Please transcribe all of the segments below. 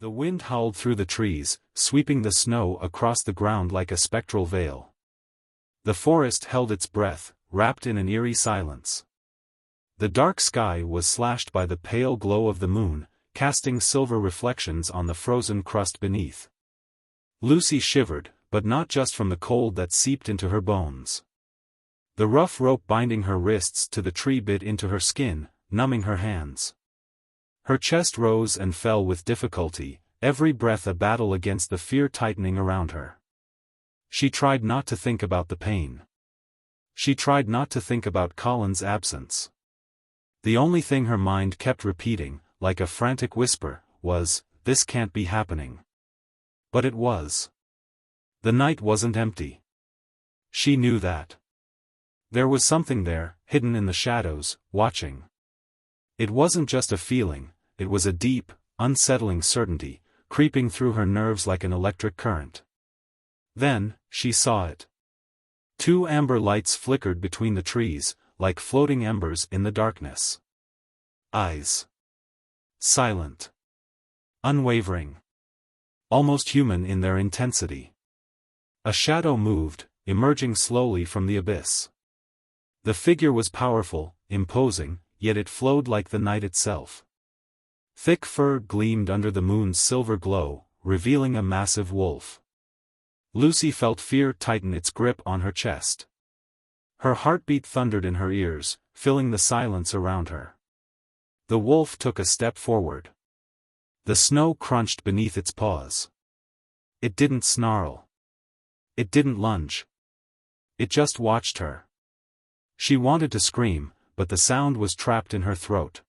The wind howled through the trees, sweeping the snow across the ground like a spectral veil. The forest held its breath, wrapped in an eerie silence. The dark sky was slashed by the pale glow of the moon, casting silver reflections on the frozen crust beneath. Lucy shivered, but not just from the cold that seeped into her bones. The rough rope binding her wrists to the tree bit into her skin, numbing her hands. Her chest rose and fell with difficulty, every breath a battle against the fear tightening around her. She tried not to think about the pain. She tried not to think about Colin's absence. The only thing her mind kept repeating, like a frantic whisper, was, "This can't be happening." But it was. The night wasn't empty. She knew that. There was something there, hidden in the shadows, watching. It wasn't just a feeling, it was a deep, unsettling certainty, creeping through her nerves like an electric current. Then, she saw it. Two amber lights flickered between the trees, like floating embers in the darkness. Eyes. Silent. Unwavering. Almost human in their intensity. A shadow moved, emerging slowly from the abyss. The figure was powerful, imposing, yet it flowed like the night itself. Thick fur gleamed under the moon's silver glow, revealing a massive wolf. Lucy felt fear tighten its grip on her chest. Her heartbeat thundered in her ears, filling the silence around her. The wolf took a step forward. The snow crunched beneath its paws. It didn't snarl. It didn't lunge. It just watched her. She wanted to scream, but the sound was trapped in her throat.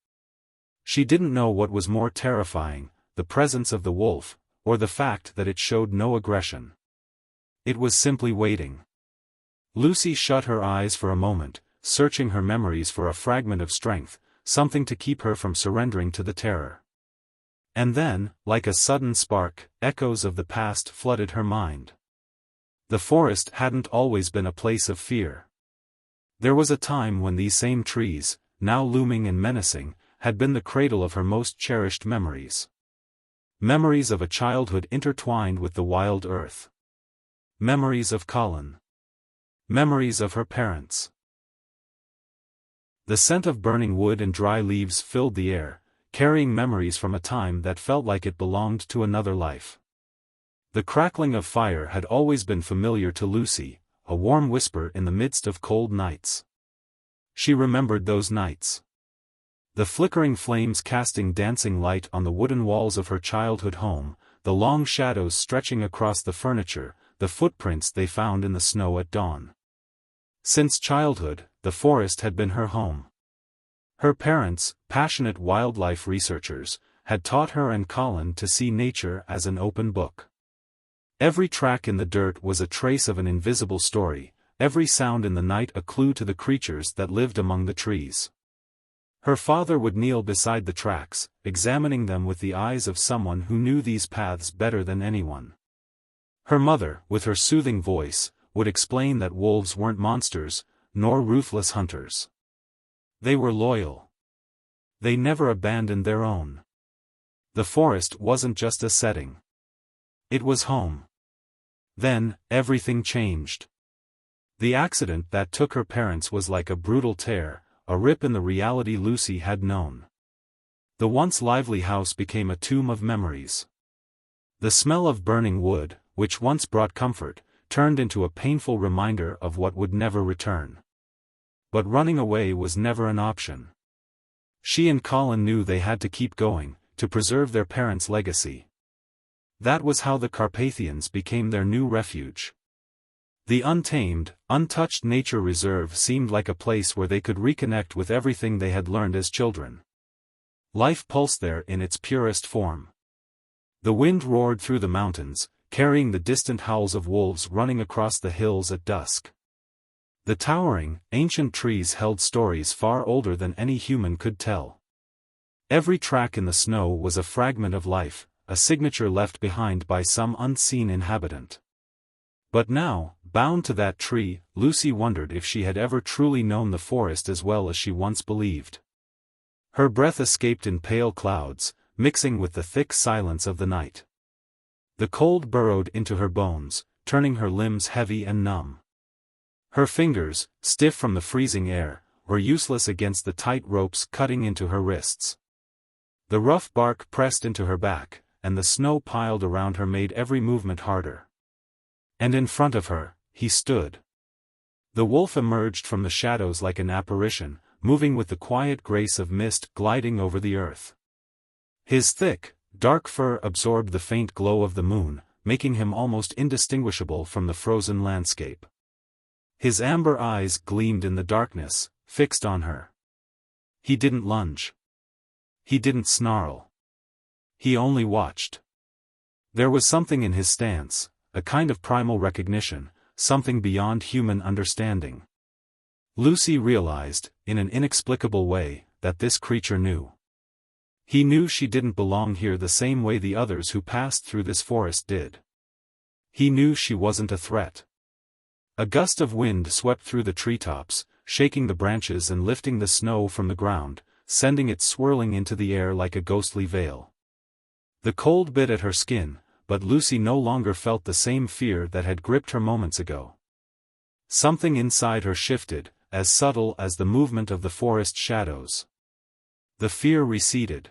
She didn't know what was more terrifying, the presence of the wolf, or the fact that it showed no aggression. It was simply waiting. Lucy shut her eyes for a moment, searching her memories for a fragment of strength, something to keep her from surrendering to the terror. And then, like a sudden spark, echoes of the past flooded her mind. The forest hadn't always been a place of fear. There was a time when these same trees, now looming and menacing, had been the cradle of her most cherished memories. Memories of a childhood intertwined with the wild earth. Memories of Colin. Memories of her parents. The scent of burning wood and dry leaves filled the air, carrying memories from a time that felt like it belonged to another life. The crackling of fire had always been familiar to Lucy, a warm whisper in the midst of cold nights. She remembered those nights. The flickering flames casting dancing light on the wooden walls of her childhood home, the long shadows stretching across the furniture, the footprints they found in the snow at dawn. Since childhood, the forest had been her home. Her parents, passionate wildlife researchers, had taught her and Colin to see nature as an open book. Every track in the dirt was a trace of an invisible story, every sound in the night a clue to the creatures that lived among the trees. Her father would kneel beside the tracks, examining them with the eyes of someone who knew these paths better than anyone. Her mother, with her soothing voice, would explain that wolves weren't monsters, nor ruthless hunters. They were loyal. They never abandoned their own. The forest wasn't just a setting. It was home. Then, everything changed. The accident that took her parents was like a brutal tear, a rip in the reality Lucy had known. The once lively house became a tomb of memories. The smell of burning wood, which once brought comfort, turned into a painful reminder of what would never return. But running away was never an option. She and Colin knew they had to keep going, to preserve their parents' legacy. That was how the Carpathians became their new refuge. The untamed, untouched nature reserve seemed like a place where they could reconnect with everything they had learned as children. Life pulsed there in its purest form. The wind roared through the mountains, carrying the distant howls of wolves running across the hills at dusk. The towering, ancient trees held stories far older than any human could tell. Every track in the snow was a fragment of life, a signature left behind by some unseen inhabitant. But now, bound to that tree, Lucy wondered if she had ever truly known the forest as well as she once believed. Her breath escaped in pale clouds, mixing with the thick silence of the night. The cold burrowed into her bones, turning her limbs heavy and numb. Her fingers, stiff from the freezing air, were useless against the tight ropes cutting into her wrists. The rough bark pressed into her back, and the snow piled around her made every movement harder. And in front of her, he stood. The wolf emerged from the shadows like an apparition, moving with the quiet grace of mist gliding over the earth. His thick, dark fur absorbed the faint glow of the moon, making him almost indistinguishable from the frozen landscape. His amber eyes gleamed in the darkness, fixed on her. He didn't lunge. He didn't snarl. He only watched. There was something in his stance, a kind of primal recognition, something beyond human understanding. Lucy realized, in an inexplicable way, that this creature knew. He knew she didn't belong here the same way the others who passed through this forest did. He knew she wasn't a threat. A gust of wind swept through the treetops, shaking the branches and lifting the snow from the ground, sending it swirling into the air like a ghostly veil. The cold bit at her skin, but Lucy no longer felt the same fear that had gripped her moments ago. Something inside her shifted, as subtle as the movement of the forest shadows. The fear receded.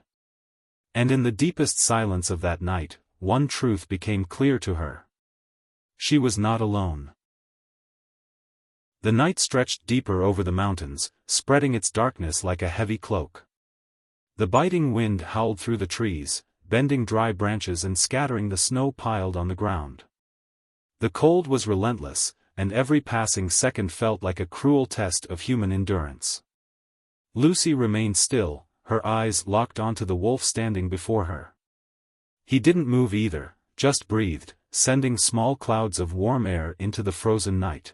And in the deepest silence of that night, one truth became clear to her. She was not alone. The night stretched deeper over the mountains, spreading its darkness like a heavy cloak. The biting wind howled through the trees, bending dry branches and scattering the snow piled on the ground. The cold was relentless, and every passing second felt like a cruel test of human endurance. Lucy remained still, her eyes locked onto the wolf standing before her. He didn't move either, just breathed, sending small clouds of warm air into the frozen night.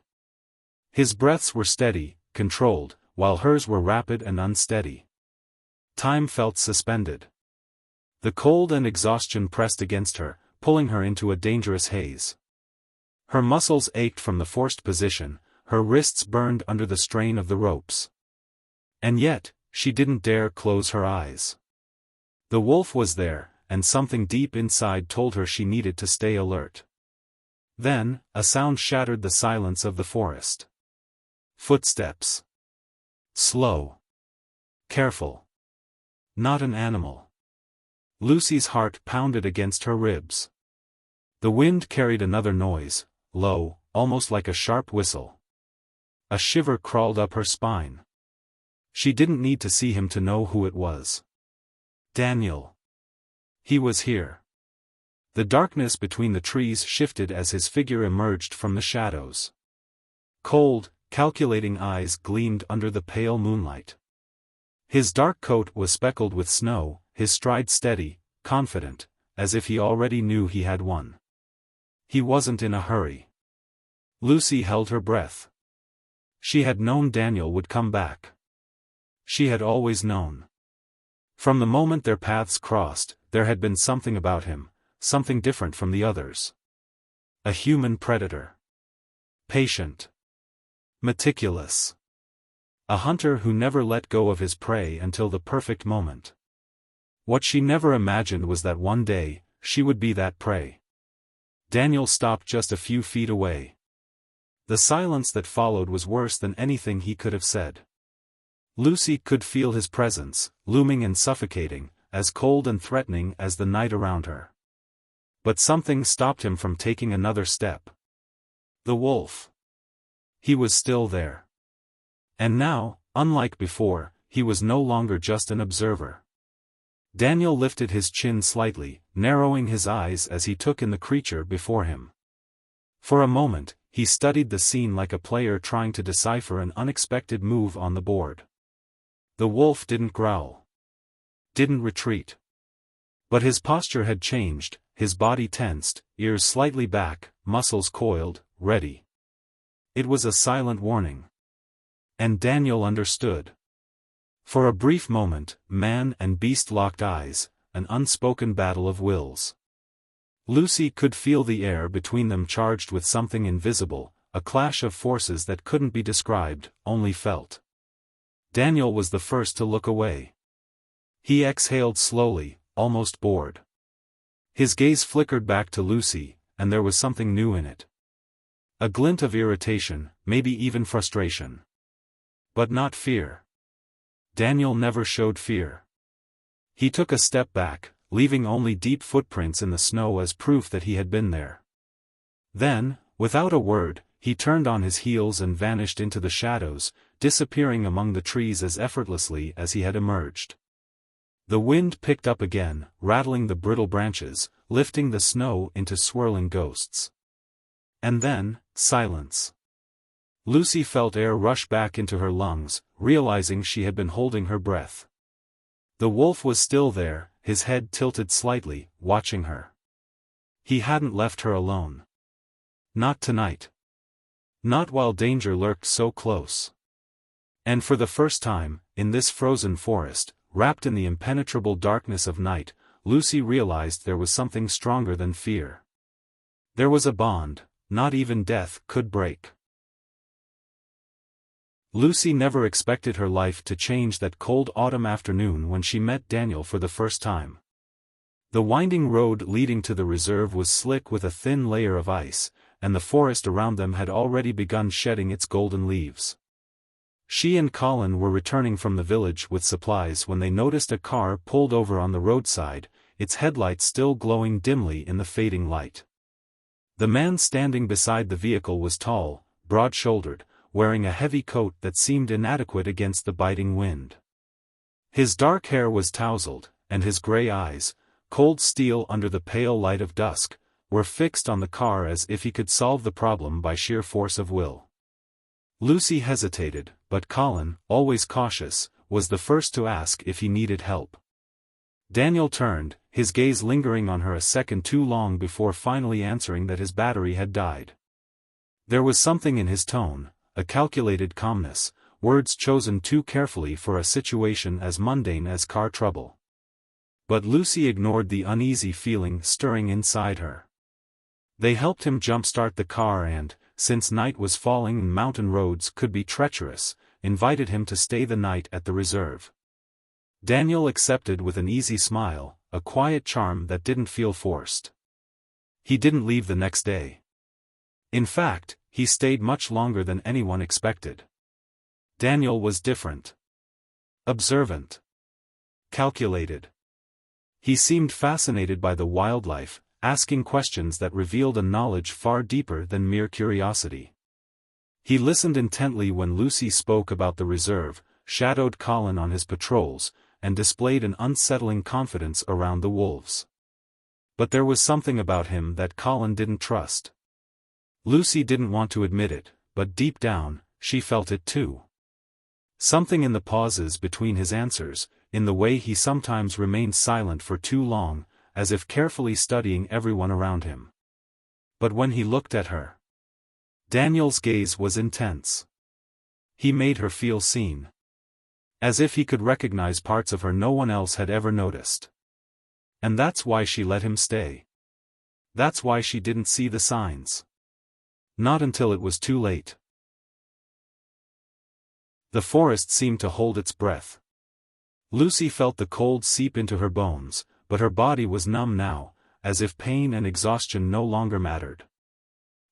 His breaths were steady, controlled, while hers were rapid and unsteady. Time felt suspended. The cold and exhaustion pressed against her, pulling her into a dangerous haze. Her muscles ached from the forced position, her wrists burned under the strain of the ropes. And yet, she didn't dare close her eyes. The wolf was there, and something deep inside told her she needed to stay alert. Then, a sound shattered the silence of the forest. Footsteps. Slow. Careful. Not an animal. Lucy's heart pounded against her ribs. The wind carried another noise, low, almost like a sharp whistle. A shiver crawled up her spine. She didn't need to see him to know who it was. Daniel. He was here. The darkness between the trees shifted as his figure emerged from the shadows. Cold, calculating eyes gleamed under the pale moonlight. His dark coat was speckled with snow, his stride steady, confident, as if he already knew he had won. He wasn't in a hurry. Lucy held her breath. She had known Daniel would come back. She had always known. From the moment their paths crossed, there had been something about him, something different from the others. A human predator. Patient. Meticulous. A hunter who never let go of his prey until the perfect moment. What she never imagined was that one day, she would be that prey. Daniel stopped just a few feet away. The silence that followed was worse than anything he could have said. Lucy could feel his presence, looming and suffocating, as cold and threatening as the night around her. But something stopped him from taking another step. The wolf. He was still there. And now, unlike before, he was no longer just an observer. Daniel lifted his chin slightly, narrowing his eyes as he took in the creature before him. For a moment, he studied the scene like a player trying to decipher an unexpected move on the board. The wolf didn't growl. Didn't retreat. But his posture had changed, his body tensed, ears slightly back, muscles coiled, ready. It was a silent warning. And Daniel understood. For a brief moment, man and beast locked eyes, an unspoken battle of wills. Lucy could feel the air between them charged with something invisible, a clash of forces that couldn't be described, only felt. Daniel was the first to look away. He exhaled slowly, almost bored. His gaze flickered back to Lucy, and there was something new in it. A glint of irritation, maybe even frustration. But not fear. Daniel never showed fear. He took a step back, leaving only deep footprints in the snow as proof that he had been there. Then, without a word, he turned on his heels and vanished into the shadows, disappearing among the trees as effortlessly as he had emerged. The wind picked up again, rattling the brittle branches, lifting the snow into swirling ghosts. And then, silence. Lucy felt air rush back into her lungs, realizing she had been holding her breath. The wolf was still there, his head tilted slightly, watching her. He hadn't left her alone. Not tonight. Not while danger lurked so close. And for the first time, in this frozen forest, wrapped in the impenetrable darkness of night, Lucy realized there was something stronger than fear. There was a bond, not even death could break. Lucy never expected her life to change that cold autumn afternoon when she met Daniel for the first time. The winding road leading to the reserve was slick with a thin layer of ice, and the forest around them had already begun shedding its golden leaves. She and Colin were returning from the village with supplies when they noticed a car pulled over on the roadside, its headlights still glowing dimly in the fading light. The man standing beside the vehicle was tall, broad-shouldered, wearing a heavy coat that seemed inadequate against the biting wind. His dark hair was tousled, and his gray eyes, cold steel under the pale light of dusk, were fixed on the car as if he could solve the problem by sheer force of will. Lucy hesitated, but Colin, always cautious, was the first to ask if he needed help. Daniel turned, his gaze lingering on her a second too long before finally answering that his battery had died. There was something in his tone, a calculated calmness, words chosen too carefully for a situation as mundane as car trouble. But Lucy ignored the uneasy feeling stirring inside her. They helped him jumpstart the car and, since night was falling and mountain roads could be treacherous, invited him to stay the night at the reserve. Daniel accepted with an easy smile, a quiet charm that didn't feel forced. He didn't leave the next day. In fact, he stayed much longer than anyone expected. Daniel was different. Observant. Calculated. He seemed fascinated by the wildlife, asking questions that revealed a knowledge far deeper than mere curiosity. He listened intently when Lucy spoke about the reserve, shadowed Colin on his patrols, and displayed an unsettling confidence around the wolves. But there was something about him that Colin didn't trust. Lucy didn't want to admit it, but deep down, she felt it too. Something in the pauses between his answers, in the way he sometimes remained silent for too long, as if carefully studying everyone around him. But when he looked at her, Daniel's gaze was intense. He made her feel seen. As if he could recognize parts of her no one else had ever noticed. And that's why she let him stay. That's why she didn't see the signs. Not until it was too late. The forest seemed to hold its breath. Lucy felt the cold seep into her bones, but her body was numb now, as if pain and exhaustion no longer mattered.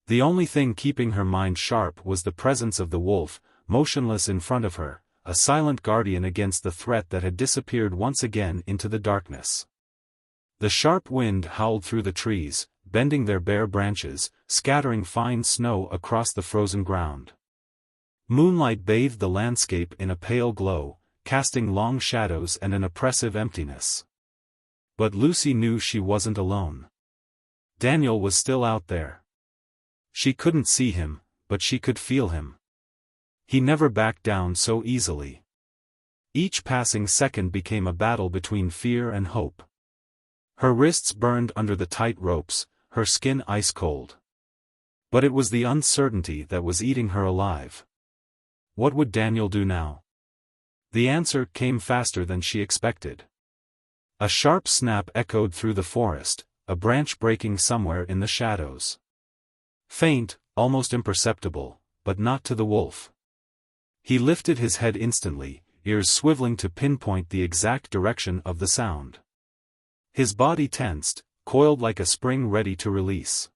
The only thing keeping her mind sharp was the presence of the wolf, motionless in front of her, a silent guardian against the threat that had disappeared once again into the darkness. The sharp wind howled through the trees, bending their bare branches, scattering fine snow across the frozen ground. Moonlight bathed the landscape in a pale glow, casting long shadows and an oppressive emptiness. But Lucy knew she wasn't alone. Daniel was still out there. She couldn't see him, but she could feel him. He never backed down so easily. Each passing second became a battle between fear and hope. Her wrists burned under the tight ropes, her skin ice-cold. But it was the uncertainty that was eating her alive. What would Daniel do now? The answer came faster than she expected. A sharp snap echoed through the forest, a branch breaking somewhere in the shadows. Faint, almost imperceptible, but not to the wolf. He lifted his head instantly, ears swiveling to pinpoint the exact direction of the sound. His body tensed, coiled like a spring ready to release.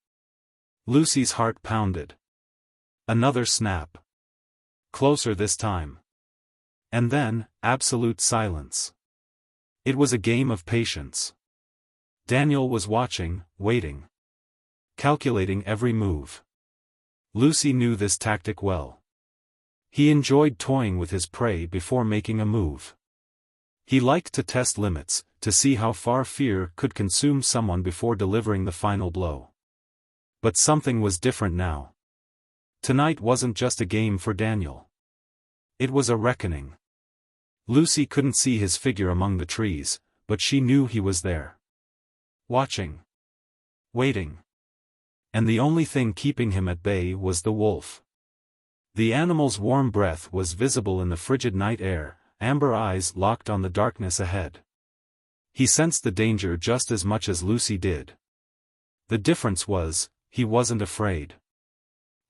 Lucy's heart pounded. Another snap. Closer this time. And then, absolute silence. It was a game of patience. Daniel was watching, waiting. Calculating every move. Lucy knew this tactic well. He enjoyed toying with his prey before making a move. He liked to test limits, to see how far fear could consume someone before delivering the final blow. But something was different now. Tonight wasn't just a game for Daniel. It was a reckoning. Lucy couldn't see his figure among the trees, but she knew he was there. Watching. Waiting. And the only thing keeping him at bay was the wolf. The animal's warm breath was visible in the frigid night air, amber eyes locked on the darkness ahead. He sensed the danger just as much as Lucy did. The difference was, he wasn't afraid.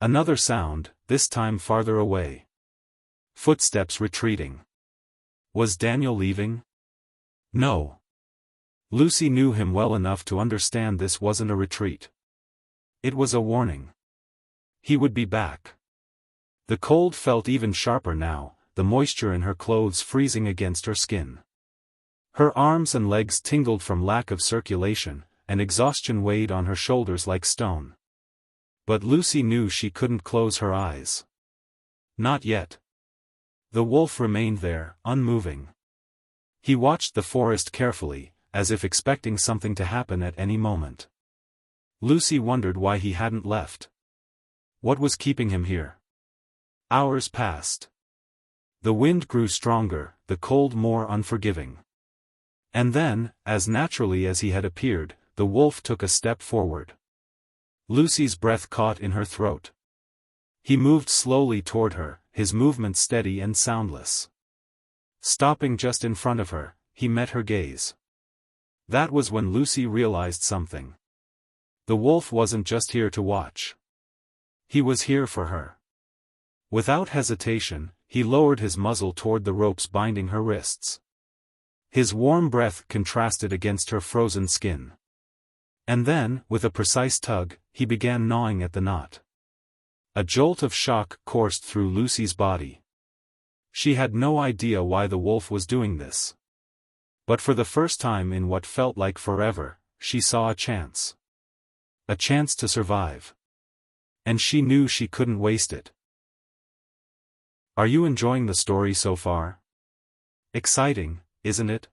Another sound, this time farther away. Footsteps retreating. Was Daniel leaving? No. Lucy knew him well enough to understand this wasn't a retreat. It was a warning. He would be back. The cold felt even sharper now, the moisture in her clothes freezing against her skin. Her arms and legs tingled from lack of circulation, and exhaustion weighed on her shoulders like stone. But Lucy knew she couldn't close her eyes. Not yet. The wolf remained there, unmoving. He watched the forest carefully, as if expecting something to happen at any moment. Lucy wondered why he hadn't left. What was keeping him here? Hours passed. The wind grew stronger, the cold more unforgiving. And then, as naturally as he had appeared, the wolf took a step forward. Lucy's breath caught in her throat. He moved slowly toward her, his movement steady and soundless. Stopping just in front of her, he met her gaze. That was when Lucy realized something. The wolf wasn't just here to watch. He was here for her. Without hesitation, he lowered his muzzle toward the ropes binding her wrists. His warm breath contrasted against her frozen skin. And then, with a precise tug, he began gnawing at the knot. A jolt of shock coursed through Lucy's body. She had no idea why the wolf was doing this. But for the first time in what felt like forever, she saw a chance. A chance to survive. And she knew she couldn't waste it. Are you enjoying the story so far? Exciting, isn't it?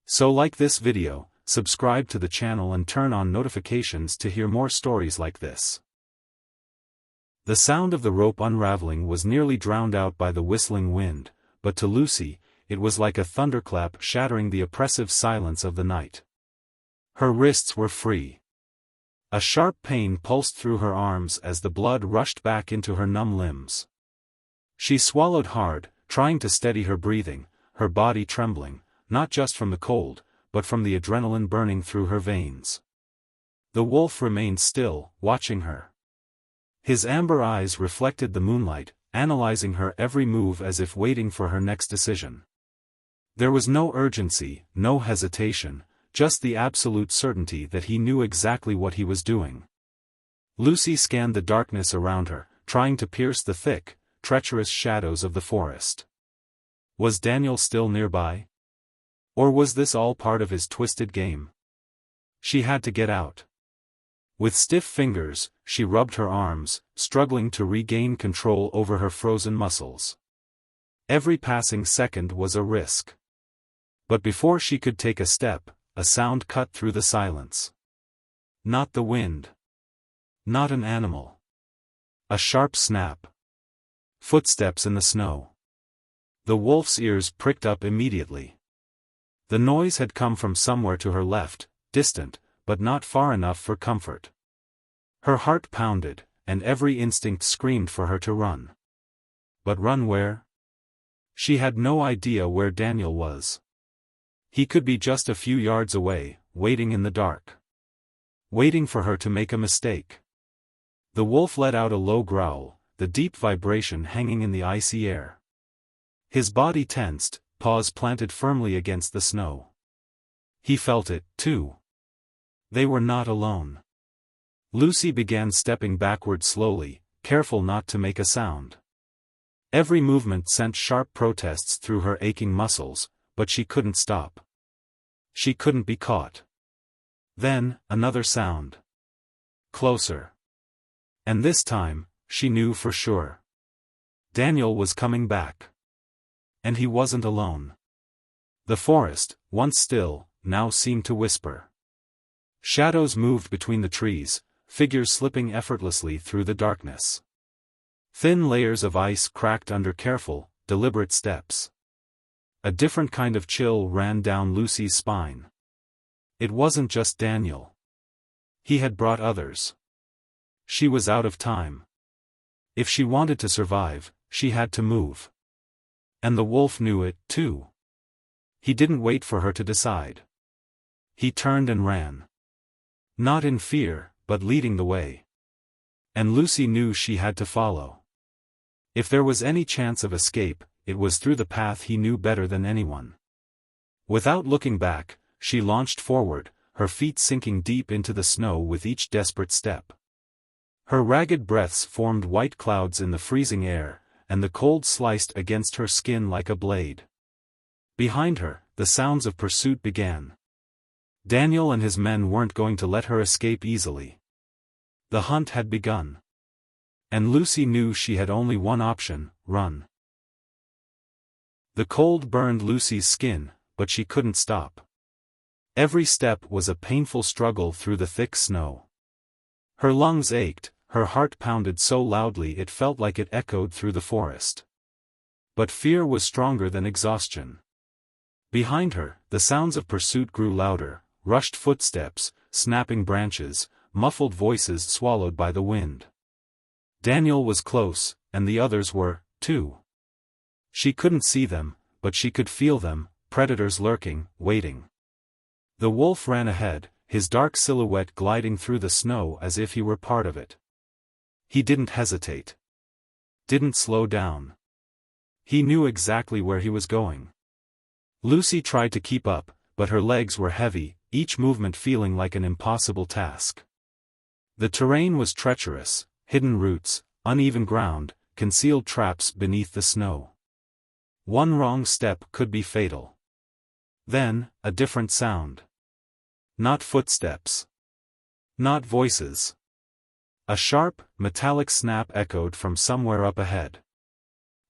So like this video, subscribe to the channel and turn on notifications to hear more stories like this. The sound of the rope unraveling was nearly drowned out by the whistling wind, but to Lucy, it was like a thunderclap shattering the oppressive silence of the night. Her wrists were free. A sharp pain pulsed through her arms as the blood rushed back into her numb limbs. She swallowed hard, trying to steady her breathing, her body trembling, not just from the cold, but from the adrenaline burning through her veins. The wolf remained still, watching her. His amber eyes reflected the moonlight, analyzing her every move as if waiting for her next decision. There was no urgency, no hesitation, just the absolute certainty that he knew exactly what he was doing. Lucy scanned the darkness around her, trying to pierce the thick, treacherous shadows of the forest. Was Daniel still nearby? Or was this all part of his twisted game? She had to get out. With stiff fingers, she rubbed her arms, struggling to regain control over her frozen muscles. Every passing second was a risk. But before she could take a step, a sound cut through the silence. Not the wind. Not an animal. A sharp snap. Footsteps in the snow. The wolf's ears pricked up immediately. The noise had come from somewhere to her left, distant, but not far enough for comfort. Her heart pounded, and every instinct screamed for her to run. But run where? She had no idea where Daniel was. He could be just a few yards away, waiting in the dark. Waiting for her to make a mistake. The wolf let out a low growl, the deep vibration hanging in the icy air. His body tensed, paws planted firmly against the snow. He felt it, too. They were not alone. Lucy began stepping backward slowly, careful not to make a sound. Every movement sent sharp protests through her aching muscles, but she couldn't stop. She couldn't be caught. Then, another sound. Closer. And this time, she knew for sure. Daniel was coming back. And he wasn't alone. The forest, once still, now seemed to whisper. Shadows moved between the trees, figures slipping effortlessly through the darkness. Thin layers of ice cracked under careful, deliberate steps. A different kind of chill ran down Lucy's spine. It wasn't just Daniel. He had brought others. She was out of time. If she wanted to survive, she had to move. And the wolf knew it, too. He didn't wait for her to decide. He turned and ran. Not in fear, but leading the way. And Lucy knew she had to follow. If there was any chance of escape, it was through the path he knew better than anyone. Without looking back, she launched forward, her feet sinking deep into the snow with each desperate step. Her ragged breaths formed white clouds in the freezing air, and the cold sliced against her skin like a blade. Behind her, the sounds of pursuit began. Daniel and his men weren't going to let her escape easily. The hunt had begun. And Lucy knew she had only one option: run. The cold burned Lucy's skin, but she couldn't stop. Every step was a painful struggle through the thick snow. Her lungs ached, her heart pounded so loudly it felt like it echoed through the forest. But fear was stronger than exhaustion. Behind her, the sounds of pursuit grew louder, rushed footsteps, snapping branches, muffled voices swallowed by the wind. Daniel was close, and the others were, too. She couldn't see them, but she could feel them, predators lurking, waiting. The wolf ran ahead, his dark silhouette gliding through the snow as if he were part of it. He didn't hesitate. Didn't slow down. He knew exactly where he was going. Lucy tried to keep up, but her legs were heavy, each movement feeling like an impossible task. The terrain was treacherous, hidden roots, uneven ground, concealed traps beneath the snow. One wrong step could be fatal. Then, a different sound. Not footsteps. Not voices. A sharp, metallic snap echoed from somewhere up ahead.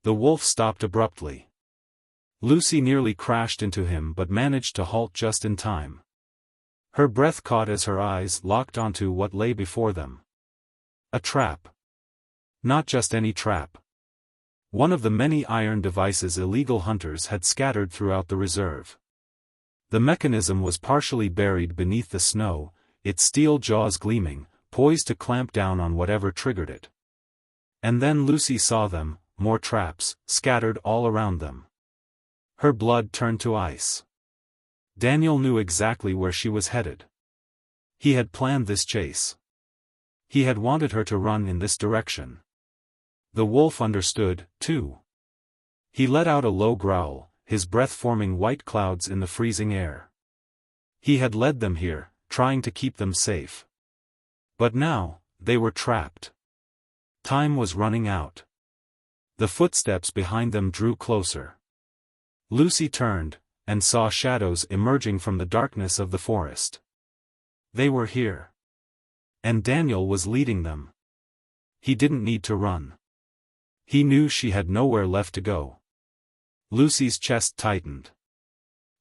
The wolf stopped abruptly. Lucy nearly crashed into him but managed to halt just in time. Her breath caught as her eyes locked onto what lay before them. A trap. Not just any trap. One of the many iron devices illegal hunters had scattered throughout the reserve. The mechanism was partially buried beneath the snow, its steel jaws gleaming, poised to clamp down on whatever triggered it. And then Lucy saw them, more traps, scattered all around them. Her blood turned to ice. Daniel knew exactly where she was headed. He had planned this chase. He had wanted her to run in this direction. The wolf understood, too. He let out a low growl, his breath forming white clouds in the freezing air. He had led them here, trying to keep them safe. But now, they were trapped. Time was running out. The footsteps behind them drew closer. Lucy turned, and saw shadows emerging from the darkness of the forest. They were here. And Daniel was leading them. He didn't need to run. He knew she had nowhere left to go. Lucy's chest tightened.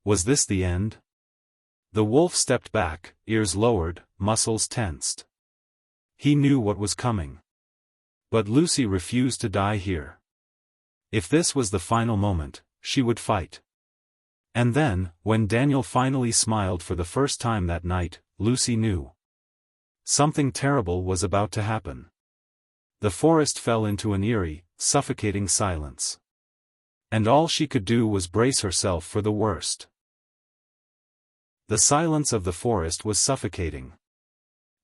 Was this the end? The wolf stepped back, ears lowered, muscles tensed. He knew what was coming. But Lucy refused to die here. If this was the final moment, she would fight. And then, when Daniel finally smiled for the first time that night, Lucy knew. Something terrible was about to happen. The forest fell into an eerie, suffocating silence. And all she could do was brace herself for the worst. The silence of the forest was suffocating.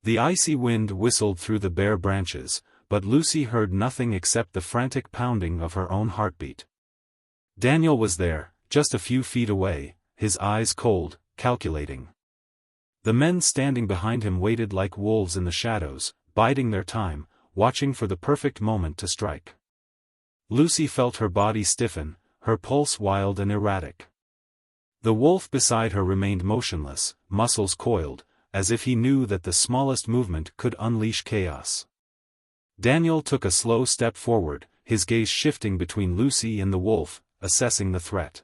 The icy wind whistled through the bare branches, but Lucy heard nothing except the frantic pounding of her own heartbeat. Daniel was there, just a few feet away, his eyes cold, calculating. The men standing behind him waited like wolves in the shadows, biding their time, watching for the perfect moment to strike. Lucy felt her body stiffen, her pulse wild and erratic. The wolf beside her remained motionless, muscles coiled, as if he knew that the smallest movement could unleash chaos. Daniel took a slow step forward, his gaze shifting between Lucy and the wolf, assessing the threat.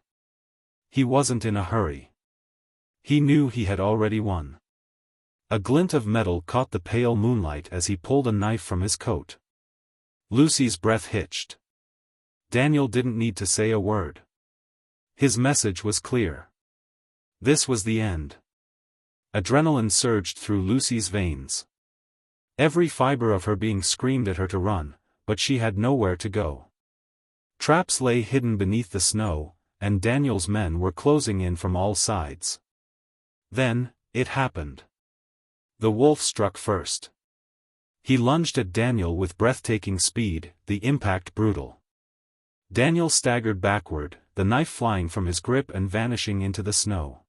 He wasn't in a hurry. He knew he had already won. A glint of metal caught the pale moonlight as he pulled a knife from his coat. Lucy's breath hitched. Daniel didn't need to say a word. His message was clear. This was the end. Adrenaline surged through Lucy's veins. Every fiber of her being screamed at her to run, but she had nowhere to go. Traps lay hidden beneath the snow, and Daniel's men were closing in from all sides. Then, it happened. The wolf struck first. He lunged at Daniel with breathtaking speed, the impact brutal. Daniel staggered backward, the knife flying from his grip and vanishing into the snow.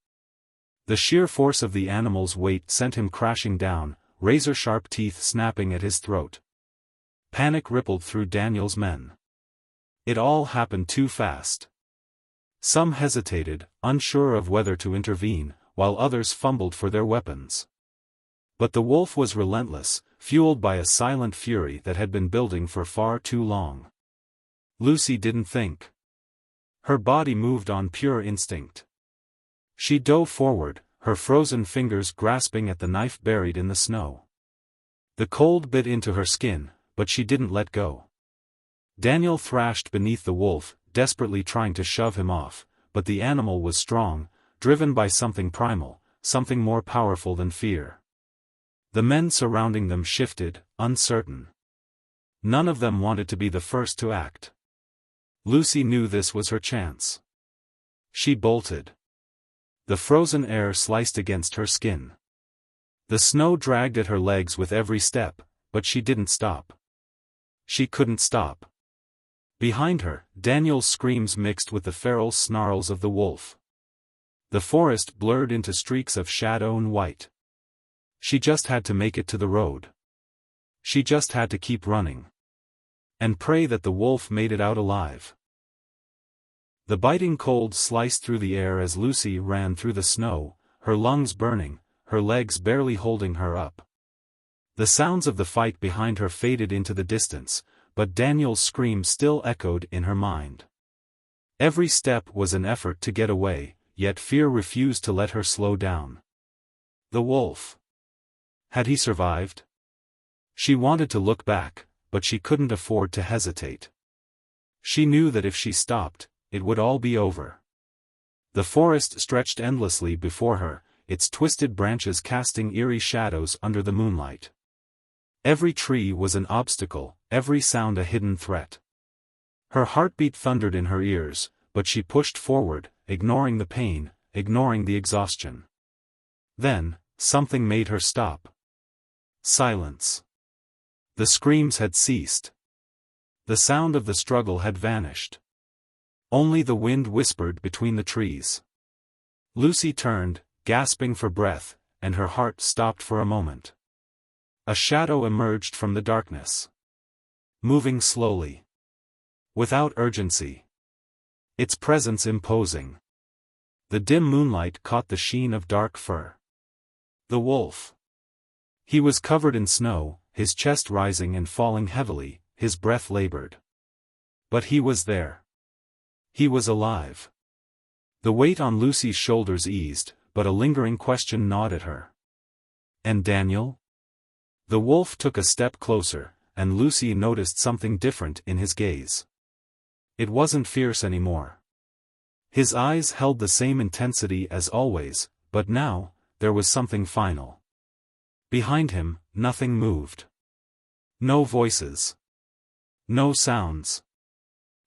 The sheer force of the animal's weight sent him crashing down, razor-sharp teeth snapping at his throat. Panic rippled through Daniel's men. It all happened too fast. Some hesitated, unsure of whether to intervene, while others fumbled for their weapons. But the wolf was relentless, fueled by a silent fury that had been building for far too long. Lucy didn't think. Her body moved on pure instinct. She dove forward, her frozen fingers grasping at the knife buried in the snow. The cold bit into her skin, but she didn't let go. Daniel thrashed beneath the wolf, desperately trying to shove him off, but the animal was strong, driven by something primal, something more powerful than fear. The men surrounding them shifted, uncertain. None of them wanted to be the first to act. Lucy knew this was her chance. She bolted. The frozen air sliced against her skin. The snow dragged at her legs with every step, but she didn't stop. She couldn't stop. Behind her, Daniel's screams mixed with the feral snarls of the wolf. The forest blurred into streaks of shadow and white. She just had to make it to the road. She just had to keep running. And pray that the wolf made it out alive. The biting cold sliced through the air as Lucy ran through the snow, her lungs burning, her legs barely holding her up. The sounds of the fight behind her faded into the distance, but Daniel's scream still echoed in her mind. Every step was an effort to get away, yet fear refused to let her slow down. The wolf. Had he survived? She wanted to look back, but she couldn't afford to hesitate. She knew that if she stopped, it would all be over. The forest stretched endlessly before her, its twisted branches casting eerie shadows under the moonlight. Every tree was an obstacle, every sound a hidden threat. Her heartbeat thundered in her ears, but she pushed forward, ignoring the pain, ignoring the exhaustion. Then, something made her stop. Silence. The screams had ceased. The sound of the struggle had vanished. Only the wind whispered between the trees. Lucy turned, gasping for breath, and her heart stopped for a moment. A shadow emerged from the darkness. Moving slowly. Without urgency. Its presence imposing. The dim moonlight caught the sheen of dark fur. The wolf. He was covered in snow, his chest rising and falling heavily, his breath labored. But he was there. He was alive. The weight on Lucy's shoulders eased, but a lingering question gnawed at her. And Daniel? The wolf took a step closer, and Lucy noticed something different in his gaze. It wasn't fierce anymore. His eyes held the same intensity as always, but now, there was something final. Behind him, nothing moved. No voices. No sounds.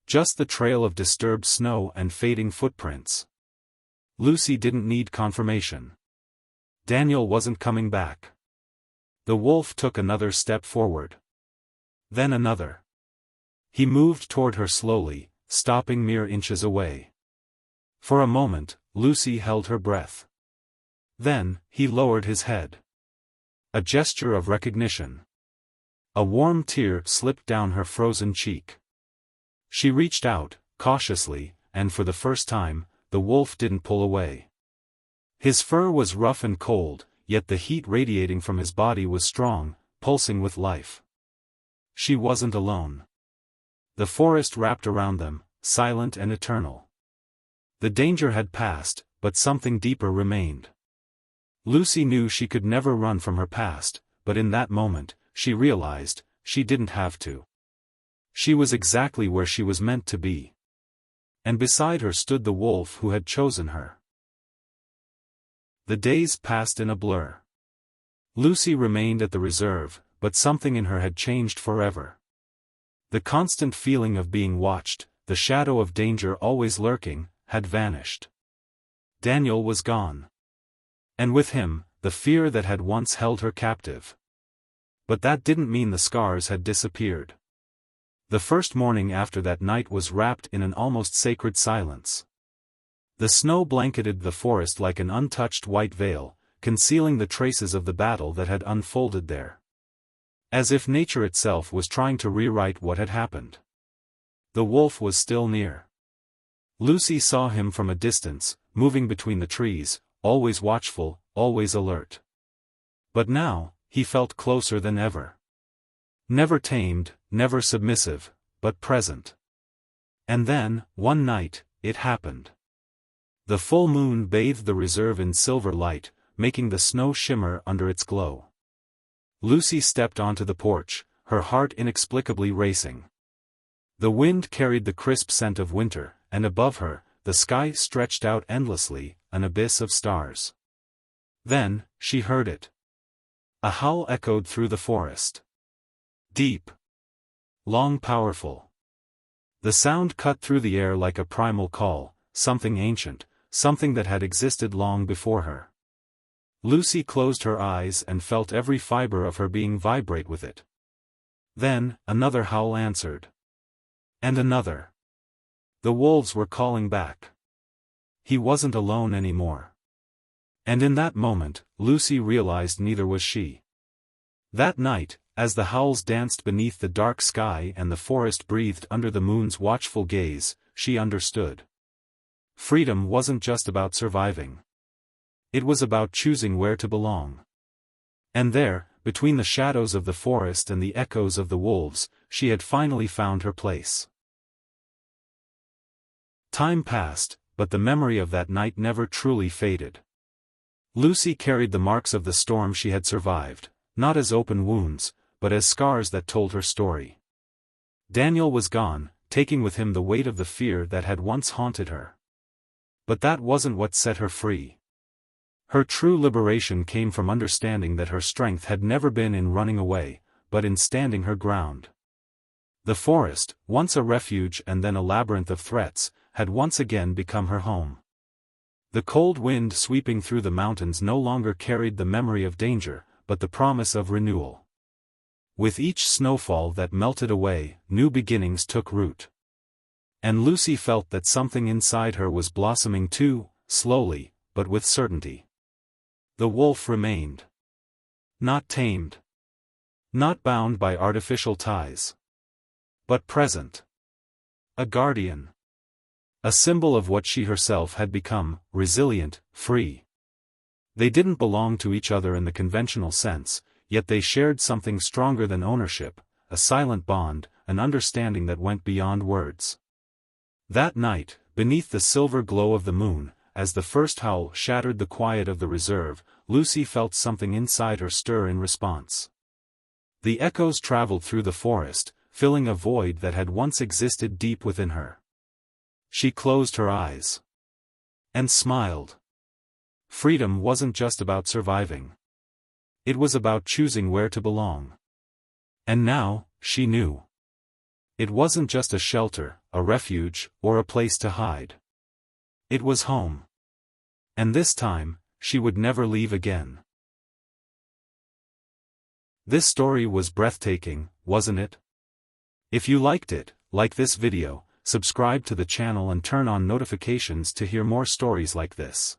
Just the trail of disturbed snow and fading footprints. Lucy didn't need confirmation. Daniel wasn't coming back. The wolf took another step forward. Then another. He moved toward her slowly, stopping mere inches away. For a moment, Lucy held her breath. Then, he lowered his head. A gesture of recognition. A warm tear slipped down her frozen cheek. She reached out, cautiously, and for the first time, the wolf didn't pull away. His fur was rough and cold, yet the heat radiating from his body was strong, pulsing with life. She wasn't alone. The forest wrapped around them, silent and eternal. The danger had passed, but something deeper remained. Lucy knew she could never run from her past, but in that moment, she realized, she didn't have to. She was exactly where she was meant to be. And beside her stood the wolf who had chosen her. The days passed in a blur. Lucy remained at the reserve, but something in her had changed forever. The constant feeling of being watched, the shadow of danger always lurking, had vanished. Daniel was gone. And with him, the fear that had once held her captive. But that didn't mean the scars had disappeared. The first morning after that night was wrapped in an almost sacred silence. The snow blanketed the forest like an untouched white veil, concealing the traces of the battle that had unfolded there. As if nature itself was trying to rewrite what had happened. The wolf was still near. Lucy saw him from a distance, moving between the trees, always watchful, always alert. But now, he felt closer than ever. Never tamed, never submissive, but present. And then, one night, it happened. The full moon bathed the reserve in silver light, making the snow shimmer under its glow. Lucy stepped onto the porch, her heart inexplicably racing. The wind carried the crisp scent of winter, and above her, the sky stretched out endlessly, an abyss of stars. Then, she heard it. A howl echoed through the forest. Deep. Long, powerful. The sound cut through the air like a primal call, something ancient, something that had existed long before her. Lucy closed her eyes and felt every fiber of her being vibrate with it. Then, another howl answered. And another. The wolves were calling back. He wasn't alone anymore. And in that moment, Lucy realized neither was she. That night, as the howls danced beneath the dark sky and the forest breathed under the moon's watchful gaze, she understood. Freedom wasn't just about surviving. It was about choosing where to belong. And there, between the shadows of the forest and the echoes of the wolves, she had finally found her place. Time passed, but the memory of that night never truly faded. Lucy carried the marks of the storm she had survived, not as open wounds, but as scars that told her story. Daniel was gone, taking with him the weight of the fear that had once haunted her. But that wasn't what set her free. Her true liberation came from understanding that her strength had never been in running away, but in standing her ground. The forest, once a refuge and then a labyrinth of threats, had once again become her home. The cold wind sweeping through the mountains no longer carried the memory of danger, but the promise of renewal. With each snowfall that melted away, new beginnings took root. And Lucy felt that something inside her was blossoming too, slowly, but with certainty. The wolf remained. Not tamed. Not bound by artificial ties. But present. A guardian. A symbol of what she herself had become, resilient, free. They didn't belong to each other in the conventional sense, yet they shared something stronger than ownership, a silent bond, an understanding that went beyond words. That night, beneath the silver glow of the moon, as the first howl shattered the quiet of the reserve, Lucy felt something inside her stir in response. The echoes traveled through the forest, filling a void that had once existed deep within her. She closed her eyes. And smiled. Freedom wasn't just about surviving. It was about choosing where to belong. And now, she knew. It wasn't just a shelter, a refuge, or a place to hide. It was home. And this time, she would never leave again. This story was breathtaking, wasn't it? If you liked it, like this video, subscribe to the channel and turn on notifications to hear more stories like this.